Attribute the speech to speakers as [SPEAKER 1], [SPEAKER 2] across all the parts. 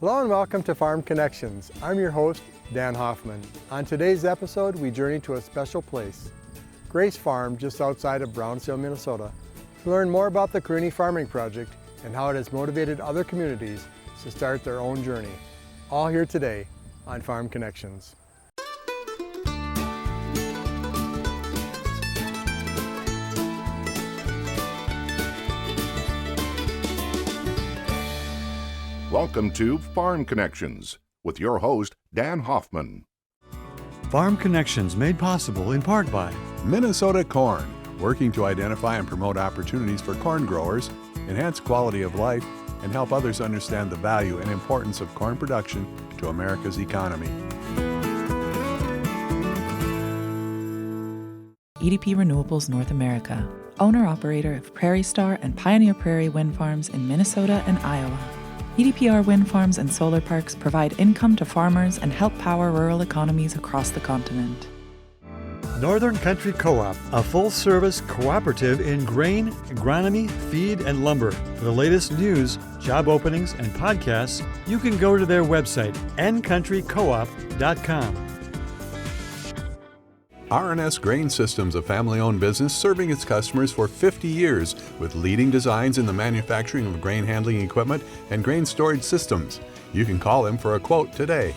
[SPEAKER 1] Hello and welcome to Farm Connections. I'm your host, Dan Hoffman. On today's episode, we journey to a special place, Grace Farm, just outside of Brownsdale, Minnesota, to learn more about the Karenni farming project and how it has motivated other communities to start their own journey. All here today on Farm Connections.
[SPEAKER 2] Welcome to Farm Connections with your host, Dan Hoffman.
[SPEAKER 3] Farm Connections made possible in part by
[SPEAKER 4] Minnesota Corn, working to identify and promote opportunities for corn growers, enhance quality of life, and help others understand the value and importance of corn production to America's economy.
[SPEAKER 5] EDP Renewables North America, owner-operator of Prairie Star and Pioneer Prairie wind farms in Minnesota and Iowa. EDPR wind farms and solar parks provide income to farmers and help power rural economies across the continent.
[SPEAKER 3] Northern Country Co-op, a full-service cooperative in grain, agronomy, feed, and lumber. For the latest news, job openings, and podcasts, you can go to their website, ncountrycoop.com.
[SPEAKER 4] R&S Grain Systems, a family-owned business serving its customers for 50 years with leading designs in the manufacturing of grain handling equipment and grain storage systems. You can call them for a quote today.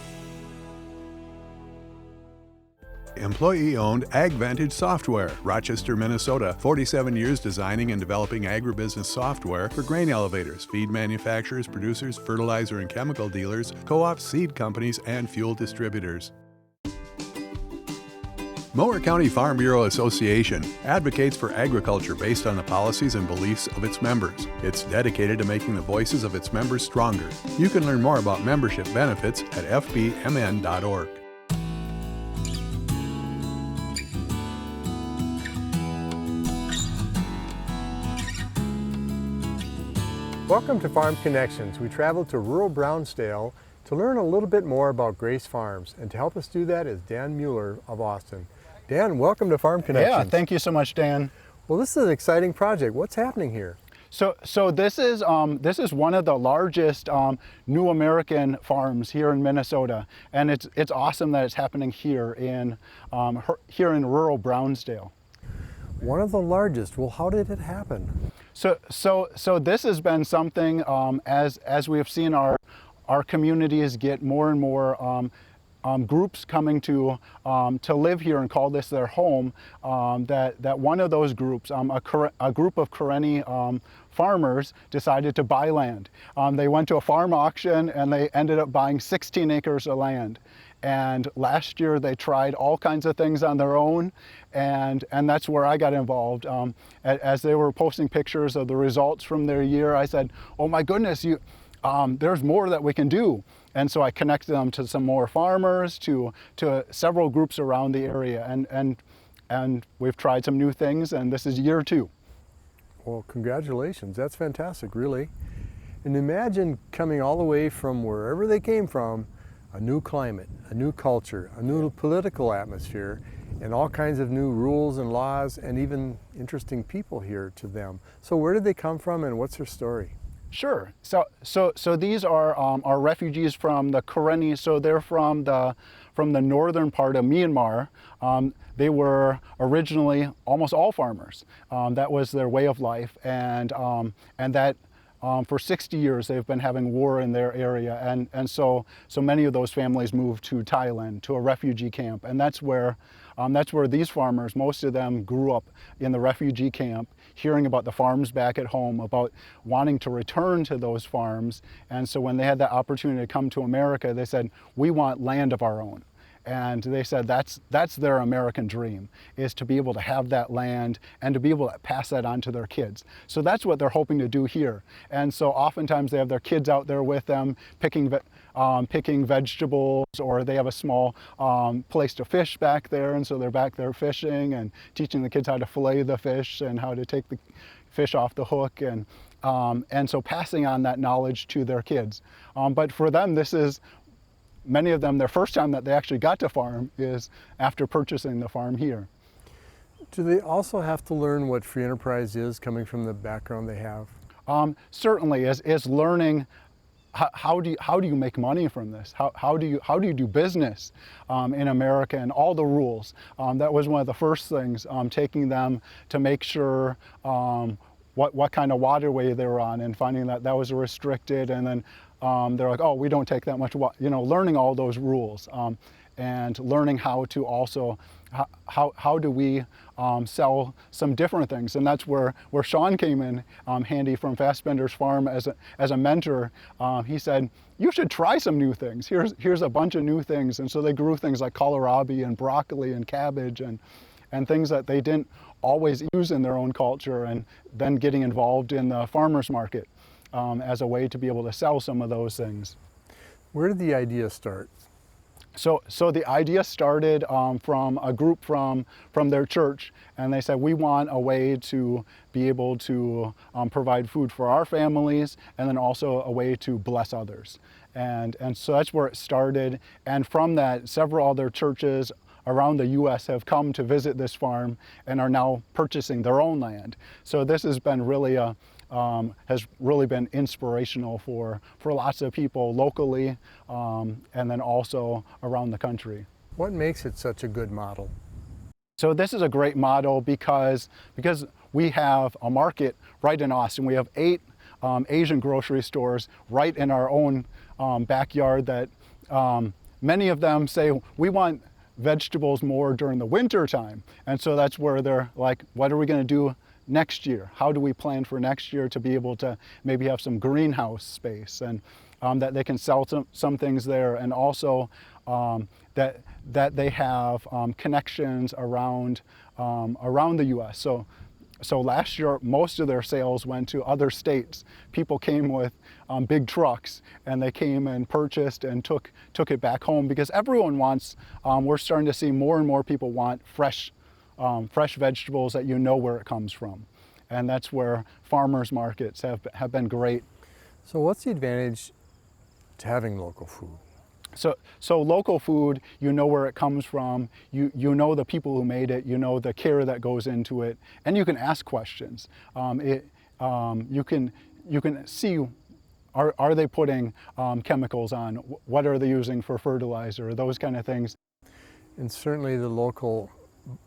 [SPEAKER 4] Employee-owned AgVantage Software, Rochester, Minnesota. 47 years designing and developing agribusiness software for grain elevators, feed manufacturers, producers, fertilizer and chemical dealers, co-ops, seed companies, and fuel distributors. Mower County Farm Bureau Association advocates for agriculture based on the policies and beliefs of its members. It's dedicated to making the voices of its members stronger. You can learn more about membership benefits at fbmn.org.
[SPEAKER 1] Welcome to Farm Connections. We traveled to rural Brownsdale to learn a little bit more about Grace Farms, and to help us do that is Dan Mueller of Austin. Dan, welcome to Farm Connections.
[SPEAKER 6] Yeah, thank you so much, Dan.
[SPEAKER 1] Well, this is an exciting project. What's happening here?
[SPEAKER 6] So this is one of the largest new American farms here in Minnesota, and it's awesome that it's happening here in rural Brownsdale.
[SPEAKER 1] One of the largest. Well, how did it happen?
[SPEAKER 6] So this has been something as we have seen our communities get more and more groups coming to live here and call this their home, that one of those groups, a group of Karenni farmers, decided to buy land. They went to a farm auction and they ended up buying 16 acres of land. And last year they tried all kinds of things on their own, and that's where I got involved. As they were posting pictures of the results from their year, I said, "Oh my goodness, there's more that we can do." And so I connected them to some more farmers, to several groups around the area, and we've tried some new things, and this is year 2.
[SPEAKER 1] Well, congratulations. That's fantastic, really. And imagine coming all the way from wherever they came from, a new climate, a new culture, a new political atmosphere, and all kinds of new rules and laws, and even interesting people here to them. So where did they come from, and what's their story?
[SPEAKER 6] Sure. So these are refugees from the Karenni. So they're from the northern part of Myanmar. They were originally almost all farmers. That was their way of life, and that for 60 years they've been having war in their area, and so many of those families moved to Thailand, to a refugee camp, and that's where these farmers, most of them grew up in the refugee camp, hearing about the farms back at home, about wanting to return to those farms. And so when they had that opportunity to come to America, they said, "We want land of our own." And they said that's their American dream, is to be able to have that land and to be able to pass that on to their kids. So that's what they're hoping to do here. And so oftentimes they have their kids out there with them picking vegetables, or they have a small place to fish back there, and so they're back there fishing and teaching the kids how to fillet the fish and how to take the fish off the hook, and so passing on that knowledge to their kids. But for them, this is many of them, their first time that they actually got to farm is after purchasing the farm here.
[SPEAKER 1] Do they also have to learn what free enterprise is, coming from the background they have?
[SPEAKER 6] Certainly, is learning how do you make money from this? How do you do business in America, and all the rules? That was one of the first things, taking them to make sure what kind of waterway they were on, and finding that that was restricted, and then they're like, oh, we don't take that much water. Learning all those rules, and learning how to also how do we sell some different things. And that's where Sean came in handy from Fassbender's Farm as a mentor. He said, you should try some new things. Here's a bunch of new things. And so they grew things like kohlrabi and broccoli and cabbage and things that they didn't always use in their own culture, and then getting involved in the farmers market as a way to be able to sell some of those things.
[SPEAKER 1] Where did the idea start?
[SPEAKER 6] So the idea started from a group from their church, and they said, we want a way to be able to provide food for our families, and then also a way to bless others. And so that's where it started. And from that, several other churches around the U.S. have come to visit this farm and are now purchasing their own land. So this has been really has really been inspirational for lots of people locally, and then also around the country.
[SPEAKER 1] What makes it such a good model?
[SPEAKER 6] So this is a great model because we have a market right in Austin. We have 8 Asian grocery stores right in our own backyard that many of them say, we want vegetables more during the winter time. And so that's where they're like, what are we going to do next year? How do we plan for next year to be able to maybe have some greenhouse space, and that they can sell some things there, and also that they have connections around the U.S. So last year, most of their sales went to other states. People came with big trucks, and they came and purchased and took it back home, because everyone wants, we're starting to see more and more people want fresh vegetables that where it comes from. And that's where farmers markets have been great.
[SPEAKER 1] So what's the advantage to having local food?
[SPEAKER 6] So local food, where it comes from, you know the people who made it, the care that goes into it, and you can ask questions. You can see, are they putting chemicals on? What are they using for fertilizer? Those kind of things.
[SPEAKER 1] And certainly the local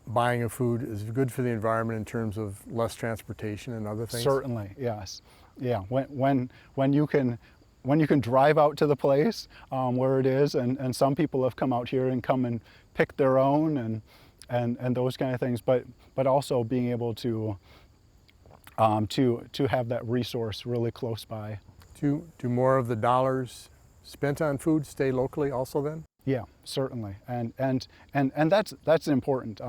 [SPEAKER 1] buying of food is good for the environment in terms of less transportation and other things?
[SPEAKER 6] Certainly, yes. Yeah, when you can drive out to the place where it is, and some people have come out here and come and pick their own and those kind of things, but also being able to have that resource really close by.
[SPEAKER 1] Do more of the dollars spent on food stay locally also then?
[SPEAKER 6] Yeah, certainly, and that's important.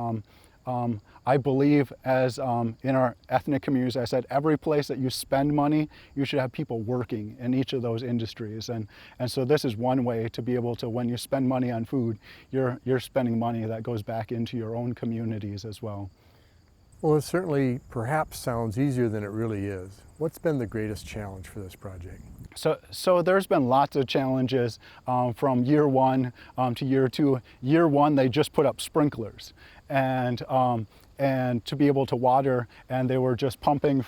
[SPEAKER 6] I believe, as in our ethnic communities, I said, every place that you spend money, you should have people working in each of those industries, and so this is one way to be able to, when you spend money on food, you're spending money that goes back into your own communities as well.
[SPEAKER 1] Well, it certainly perhaps sounds easier than it really is. What's been the greatest challenge for this project?
[SPEAKER 6] So there's been lots of challenges from year 1 to year 2. Year 1, they just put up sprinklers, and to be able to water, and they were just pumping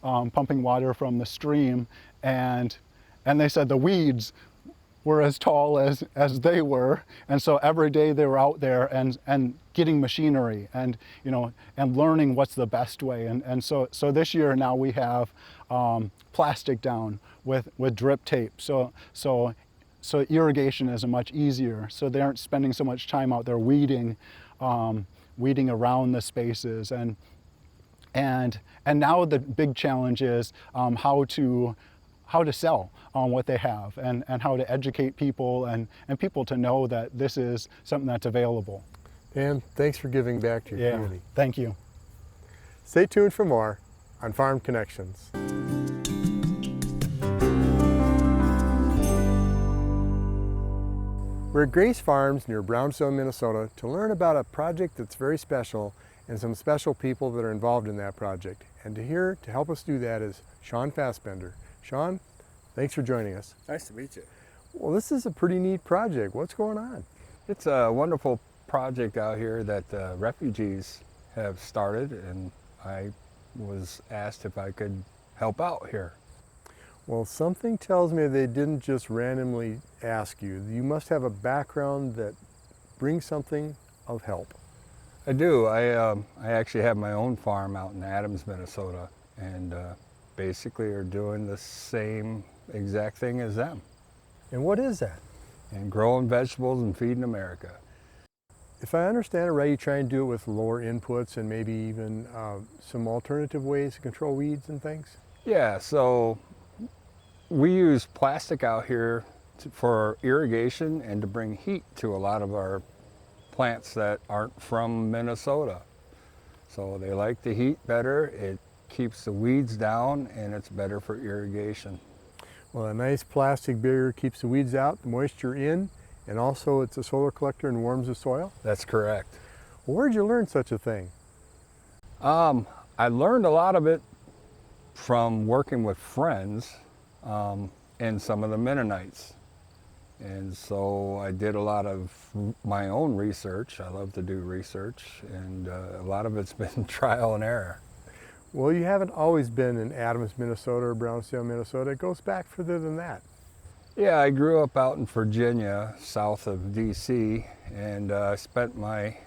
[SPEAKER 6] water from the stream, and they said the weeds were as tall as they were, and so every day they were out there and getting machinery and and learning what's the best way, and so this year now we have plastic down with drip tape, so irrigation is much easier, so they aren't spending so much time out there weeding around the spaces, and now the big challenge is how to sell what they have, and how to educate people and people to know that this is something that's available.
[SPEAKER 1] Dan, thanks for giving back to your community.
[SPEAKER 6] Thank you.
[SPEAKER 1] Stay tuned for more on Farm Connections. We're at Grace Farms near Brownsville, Minnesota to learn about a project that's very special and some special people that are involved in that project. And to help us do that is Sean Fassbender. Sean, thanks for joining us.
[SPEAKER 7] Nice to meet you.
[SPEAKER 1] Well, this is a pretty neat project. What's going on?
[SPEAKER 7] It's a wonderful project out here that refugees have started, and I was asked if I could help out here.
[SPEAKER 1] Well, something tells me they didn't just randomly ask you. You must have a background that brings something of help.
[SPEAKER 7] I do. I actually have my own farm out in Adams, Minnesota, and basically are doing the same exact thing as them.
[SPEAKER 1] And what is that?
[SPEAKER 7] And growing vegetables and feeding America.
[SPEAKER 1] If I understand it right, you try and do it with lower inputs and maybe even some alternative ways to control weeds and things?
[SPEAKER 7] Yeah, so we use plastic out here for irrigation and to bring heat to a lot of our plants that aren't from Minnesota. So they like the heat better, it keeps the weeds down, and it's better for irrigation.
[SPEAKER 1] Well, a nice plastic barrier keeps the weeds out, the moisture in, and also it's a solar collector and warms the soil?
[SPEAKER 7] That's correct.
[SPEAKER 1] Well, where'd you learn such a thing?
[SPEAKER 7] I learned a lot of it from working with friends and some of the Mennonites. And so I did a lot of my own research. I love to do research, and a lot of it's been trial and error.
[SPEAKER 1] Well, you haven't always been in Adams, Minnesota or Brownsdale, Minnesota. It goes back further than that.
[SPEAKER 7] Yeah, I grew up out in Virginia, south of DC, and I spent my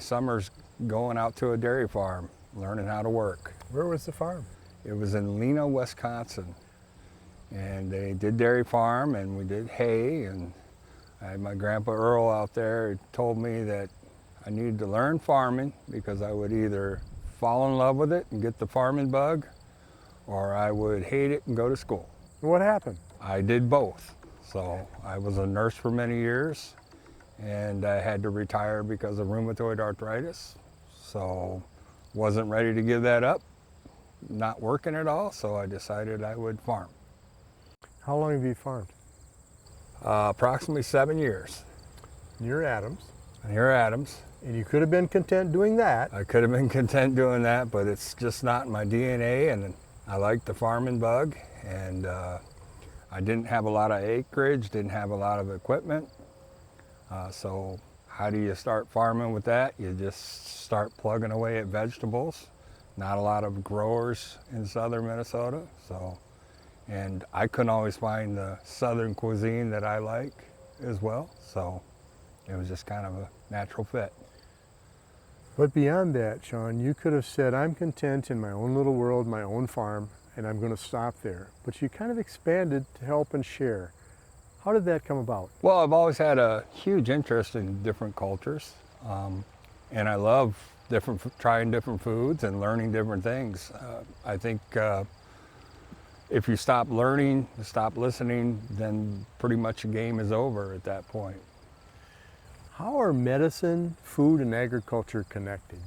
[SPEAKER 7] summers going out to a dairy farm, learning how to work.
[SPEAKER 1] Where was the farm?
[SPEAKER 7] It was in Lena, Wisconsin. And they did dairy farm, and we did hay, and I had my grandpa Earl out there who told me that I needed to learn farming because I would either fall in love with it and get the farming bug, or I would hate it and go to school.
[SPEAKER 1] What happened?
[SPEAKER 7] I did both. So I was a nurse for many years, and I had to retire because of rheumatoid arthritis. So wasn't ready to give that up, not working at all, so I decided I would farm.
[SPEAKER 1] How long have you farmed?
[SPEAKER 7] Approximately 7 years.
[SPEAKER 1] Near Adams.
[SPEAKER 7] Near Adams.
[SPEAKER 1] And you could have been content doing that.
[SPEAKER 7] I could have been content doing that, but it's just not in my DNA, and I like the farming bug, and I didn't have a lot of acreage, didn't have a lot of equipment. So how do you start farming with that? You just start plugging away at vegetables. Not a lot of growers in southern Minnesota, and I couldn't always find the southern cuisine that I like as well, so it was just kind of a natural fit.
[SPEAKER 1] But beyond that, Sean, you could have said, I'm content in my own little world, my own farm, and I'm going to stop there. But you kind of expanded to help and share. How did that come about?
[SPEAKER 7] Well, I've always had a huge interest in different cultures, and I love trying different foods and learning different things. I think if you stop learning, stop listening, then pretty much the game is over at that point.
[SPEAKER 1] How are medicine, food, and agriculture connected?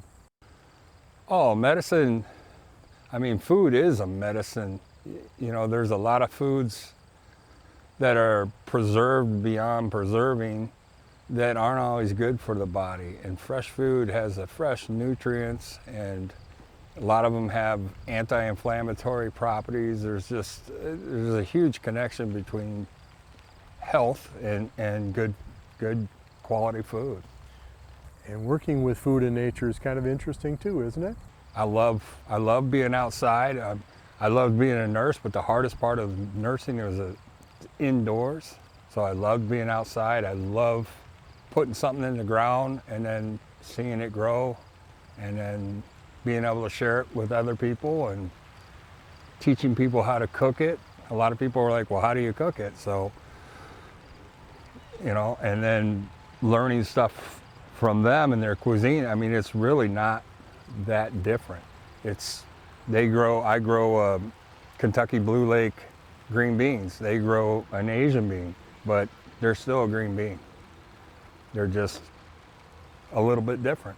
[SPEAKER 7] Oh, medicine, I mean, food is a medicine. You know, there's a lot of foods that are preserved beyond preserving that aren't always good for the body. And fresh food has the fresh nutrients, and a lot of them have anti-inflammatory properties. There's a huge connection between health and good quality food.
[SPEAKER 1] And working with food and nature is kind of interesting too, isn't it?
[SPEAKER 7] I love being outside. I love being a nurse, but the hardest part of nursing was indoors. So I loved being outside. I love putting something in the ground and then seeing it grow, and then being able to share it with other people and teaching people how to cook it. A lot of people were like, well, how do you cook it? So, you know, and then learning stuff from them and their cuisine. I mean, it's really not that different. I grow Kentucky Blue Lake green beans. They grow an Asian bean, but they're still a green bean. They're just a little bit different.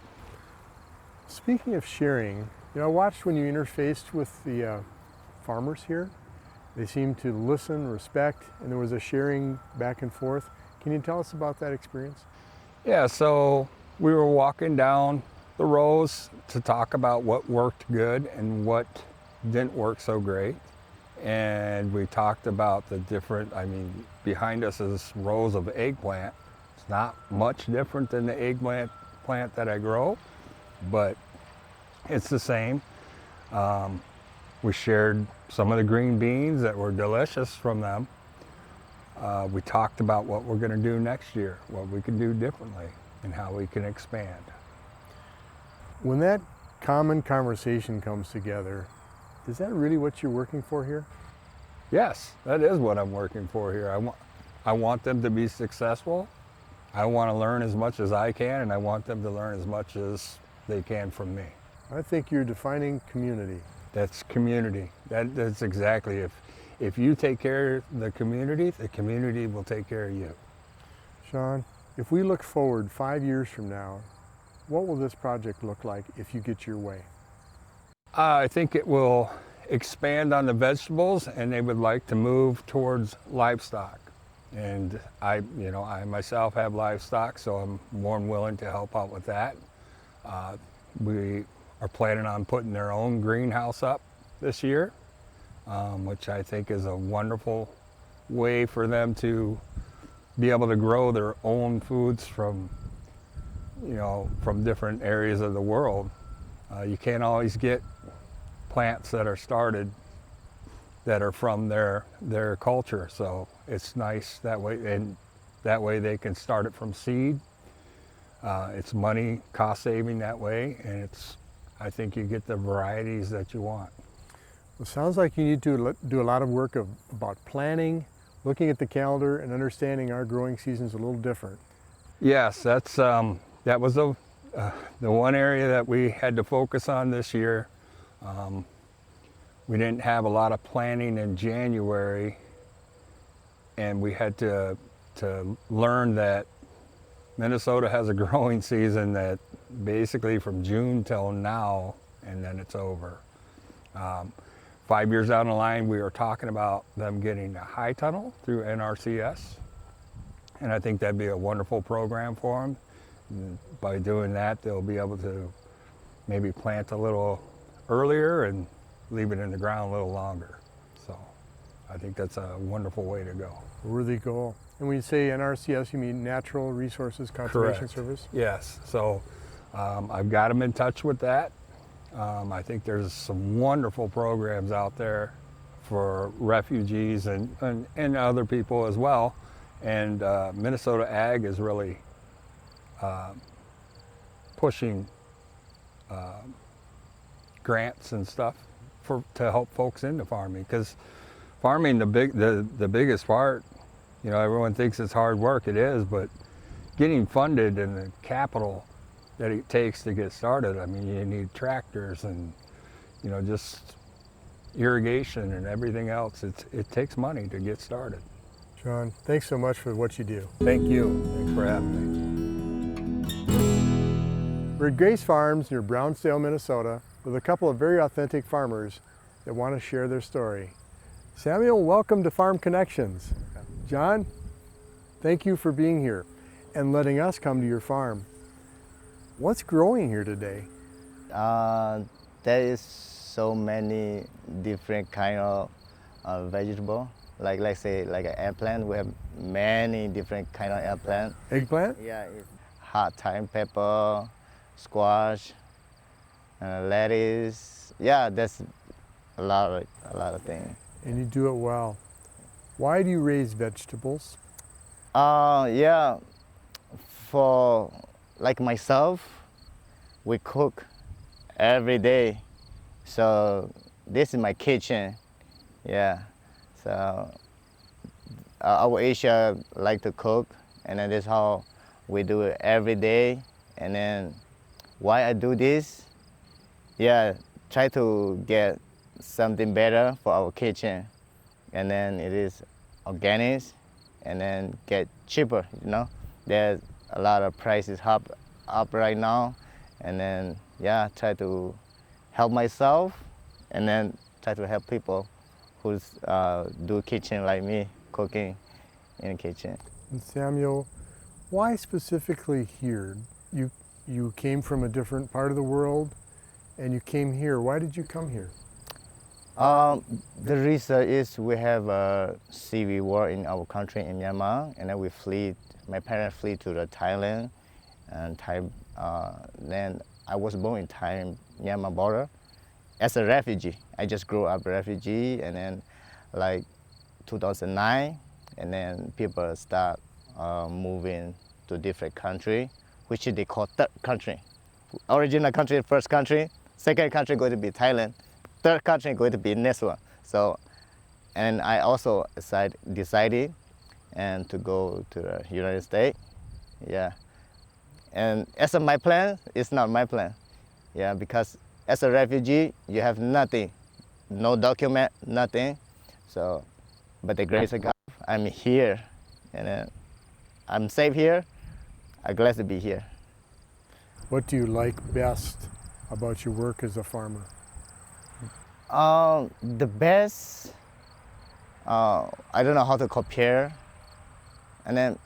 [SPEAKER 1] Speaking of sharing, you know, I watched when you interfaced with the farmers here. They seemed to listen, respect, and there was a sharing back and forth. Can you tell us about that experience?
[SPEAKER 7] Yeah, so we were walking down the rows to talk about what worked good and what didn't work so great. And we talked about the different, I mean, behind us is rows of eggplant. It's not much different than the eggplant plant that I grow, but it's the same. We shared some of the green beans that were delicious from them. We talked about what we're going to do next year, what we can do differently, and how we can expand.
[SPEAKER 1] When that common conversation comes together, is that really what you're working for here?
[SPEAKER 7] Yes, that is what I'm working for here. I want them to be successful. I want to learn as much as I can, and I want them to learn as much as they can from me.
[SPEAKER 1] I think you're defining community.
[SPEAKER 7] That's community. That's exactly. If you take care of the community will take care of you.
[SPEAKER 1] Sean, if we look forward 5 years from now, what will this project look like if you get your way?
[SPEAKER 7] I think it will expand on the vegetables, and they would like to move towards livestock. And I myself have livestock, so I'm more than willing to help out with that. We are planning on putting their own greenhouse up this year, which I think is a wonderful way for them to be able to grow their own foods from different areas of the world. You can't always get plants that are started that are from their culture, so it's nice that way, and that way they can start it from seed. It's money cost saving that way, and I think you get the varieties that you want.
[SPEAKER 1] It sounds like you need to do a lot of work about planning, looking at the calendar, and understanding our growing season's a little different.
[SPEAKER 7] Yes, that was the one area that we had to focus on this year. We didn't have a lot of planning in January, and we had to learn that Minnesota has a growing season that basically from June till now, and then it's over. 5 years down the line, we were talking about them getting a high tunnel through NRCS, and I think that'd be a wonderful program for them. And by doing that, they'll be able to maybe plant a little earlier and leave it in the ground a little longer. So I think that's a wonderful way to go.
[SPEAKER 1] Worthy goal. And when you say NRCS, you mean Natural Resources Conservation
[SPEAKER 7] Correct.
[SPEAKER 1] Service?
[SPEAKER 7] Yes. So I've got them in touch with that. I think there's some wonderful programs out there for refugees and other people as well. And Minnesota Ag is really pushing grants and stuff to help folks into farming, because farming, the biggest part, everyone thinks it's hard work. It is, but getting funded and the capital that it takes to get started, I mean, you need tractors and just irrigation and everything else. It takes money to get started.
[SPEAKER 1] Sean, thanks so much for what you do.
[SPEAKER 7] Thank you. Thanks for having me.
[SPEAKER 1] We're at Grace Farms near Brownsdale, Minnesota, with a couple of very authentic farmers that want to share their story. Samuel, welcome to Farm Connections. John, thank you for being here and letting us come to your farm. What's growing here today?
[SPEAKER 8] There is so many different kind of vegetable. Like say like an eggplant, we have many different kind of eggplant.
[SPEAKER 1] Eggplant?
[SPEAKER 8] Yeah, it's hot thyme pepper, squash, lettuce. Yeah, that's a lot of things.
[SPEAKER 1] And you do it well. Why do you raise vegetables?
[SPEAKER 8] Yeah, for like myself, we cook every day. So this is my kitchen. Yeah. So our Asia like to cook, and then that's how we do it every day. And then why I do this? Yeah, try to get something better for our kitchen. And then it is organic, and then get cheaper, There's a lot of prices up right now. And then, yeah, try to help myself, and then try to help people who's do kitchen like me, cooking in the kitchen.
[SPEAKER 1] And Samuel, why specifically here? You came from a different part of the world, and you came here. Why did you come here?
[SPEAKER 8] The reason is we have a civil war in our country, in Myanmar, and then my parents fled to Thailand, and then I was born in Thai-Myanmar border, as a refugee. I just grew up a refugee, and then like 2009, and then people start moving to different country, which they call third country. Original country, first country, second country going to be Thailand, third country going to be next one. So, and I also decided and to go to the United States. Yeah. And as of my plan, it's not my plan. Yeah, because as a refugee, you have nothing, no document, nothing. So, but the grace of God, I'm here, and I'm safe here. I'm glad to be here.
[SPEAKER 1] What do you like best about your work as a farmer?
[SPEAKER 8] The best, I don't know how to compare. And then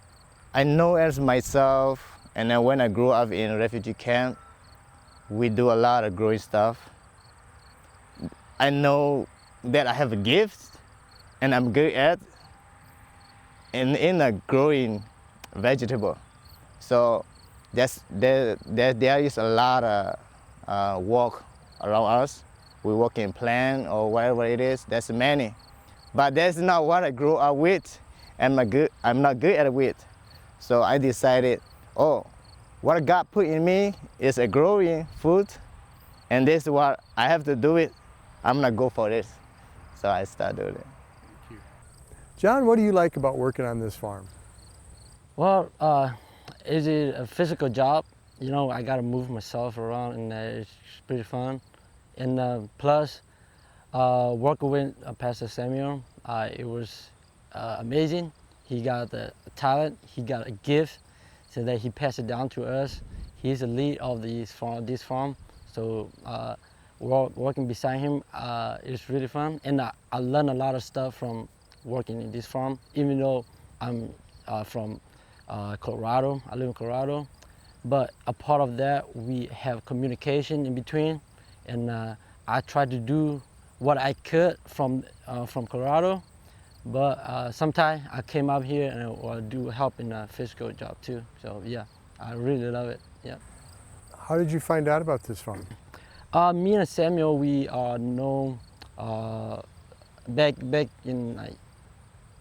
[SPEAKER 8] I know as myself, and then when I grew up in a refugee camp, we do a lot of growing stuff. I know that I have a gift, and I'm good at in a growing vegetable. So there is a lot of work around us. We work in plant or whatever it is. There's many, but that's not what I grew up with, and I'm not good at it. So I decided, oh, what God put in me is a growing food, and this is what I have to do it. I'm gonna go for this. So I started doing it.
[SPEAKER 1] John, what do you like about working on this farm?
[SPEAKER 9] Well, is it a physical job? You know, I gotta move myself around, and it's pretty fun. And plus, working with Pastor Samuel, it was amazing. He got the talent, he got a gift, so that he passed it down to us. He's the lead of this farm. So working beside him is really fun, and I learned a lot of stuff from working in this farm. Even though I'm from Colorado, I live in Colorado, but a part of that, we have communication in between, and I tried to do what I could from Colorado, but sometimes I came up here and I do help in a physical job too. So yeah, I really love it. Yeah.
[SPEAKER 1] How did you find out about this farm?
[SPEAKER 9] Me and Samuel, we are known back in like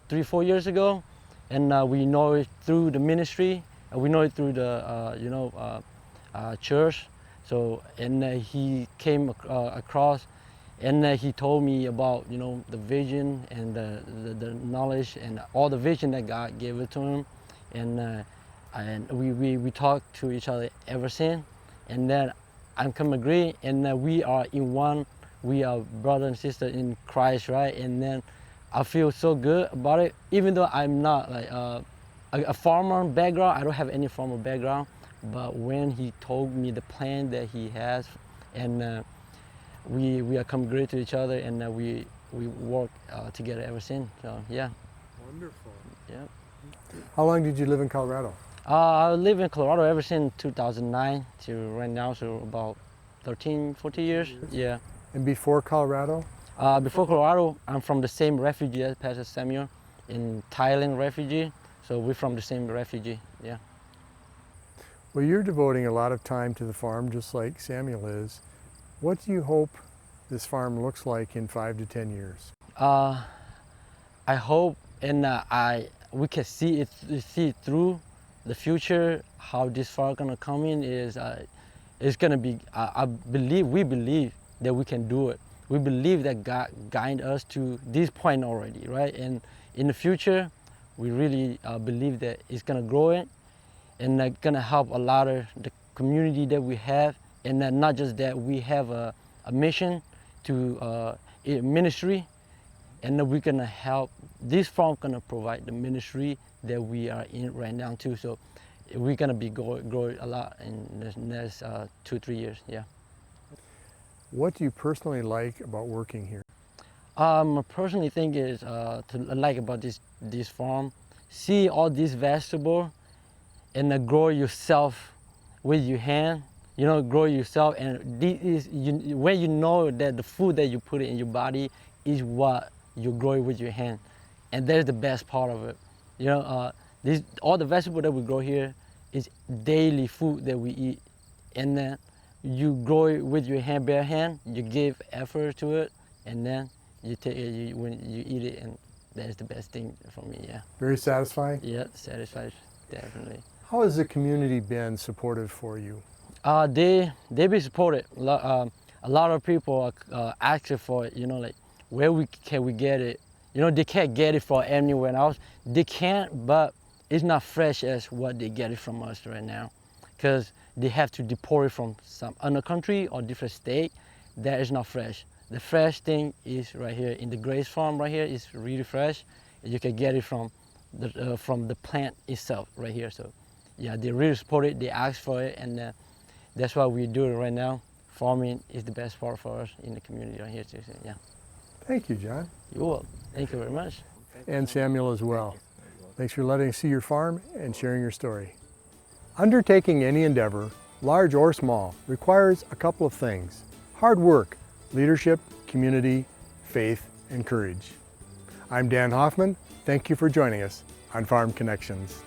[SPEAKER 9] 3-4 years ago, and we know it through the ministry. We know it through the church. So and he came across, and he told me about the vision and the knowledge and all the vision that God gave it to him, and we talked to each other ever since, and then I'm come agree, and we are in one. We are brother and sister in Christ, right? And then I feel so good about it, even though I'm not like a farmer background. I don't have any farmer background, but when he told me the plan that he has, and we are come great to each other, and we work together ever since. So yeah.
[SPEAKER 1] Wonderful.
[SPEAKER 9] Yeah.
[SPEAKER 1] How long did you live in Colorado?
[SPEAKER 9] I live in Colorado ever since 2009 to right now, so about 13, 14 years. Yeah.
[SPEAKER 1] And before Colorado?
[SPEAKER 9] Before Colorado, I'm from the same refugee as Pastor Samuel, in Thailand refugee. So we're from the same refugee. Yeah.
[SPEAKER 1] Well, you're devoting a lot of time to the farm, just like Samuel is. What do you hope this farm looks like in 5 to 10 years?
[SPEAKER 9] I hope, and we can see it through the future. How this farm gonna come in is it's gonna be. We believe that we can do it. We believe that God guide us to this point already, right? And in the future, we really believe that it's gonna grow it, and gonna help a lot of the community that we have. And not just that, we have a mission to ministry, and we're gonna help. This farm gonna provide the ministry that we are in right now too. So we're gonna be growing a lot in the next 2-3 years. Yeah.
[SPEAKER 1] What do you personally like about working here?
[SPEAKER 9] I personally think is to like about this farm, see all these vegetables, and grow yourself with your hand. Grow yourself, and this is when you know that the food that you put in your body is what you grow with your hand, and that's the best part of it. All the vegetables that we grow here is daily food that we eat, and then you grow it with your bare hand, you give effort to it, and then you take it, when you eat it, and that's the best thing for me, yeah.
[SPEAKER 1] Very satisfying?
[SPEAKER 9] Yeah, satisfied, definitely.
[SPEAKER 1] How has the community been supportive for you?
[SPEAKER 9] They be supported. A lot of people are asking for it, you know, like, where can we get it? You know, they can't get it from anywhere else. They can't, but it's not fresh as what they get it from us right now, because they have to deport it from some other country or different state. That is not fresh. The fresh thing is right here in the Grace Farm. Right here is really fresh. You can get it from the plant itself right here. So, yeah, they really support it. They ask for it, and that's why we do it right now. Farming is the best part for us in the community right here too. So, yeah.
[SPEAKER 1] Thank you, John.
[SPEAKER 9] You're welcome. Thank you very much.
[SPEAKER 1] And Samuel as well. Thanks for letting us see your farm and sharing your story. Undertaking any endeavor, large or small, requires a couple of things: hard work, leadership, community, faith, and courage. I'm Dan Hoffman. Thank you for joining us on Farm Connections.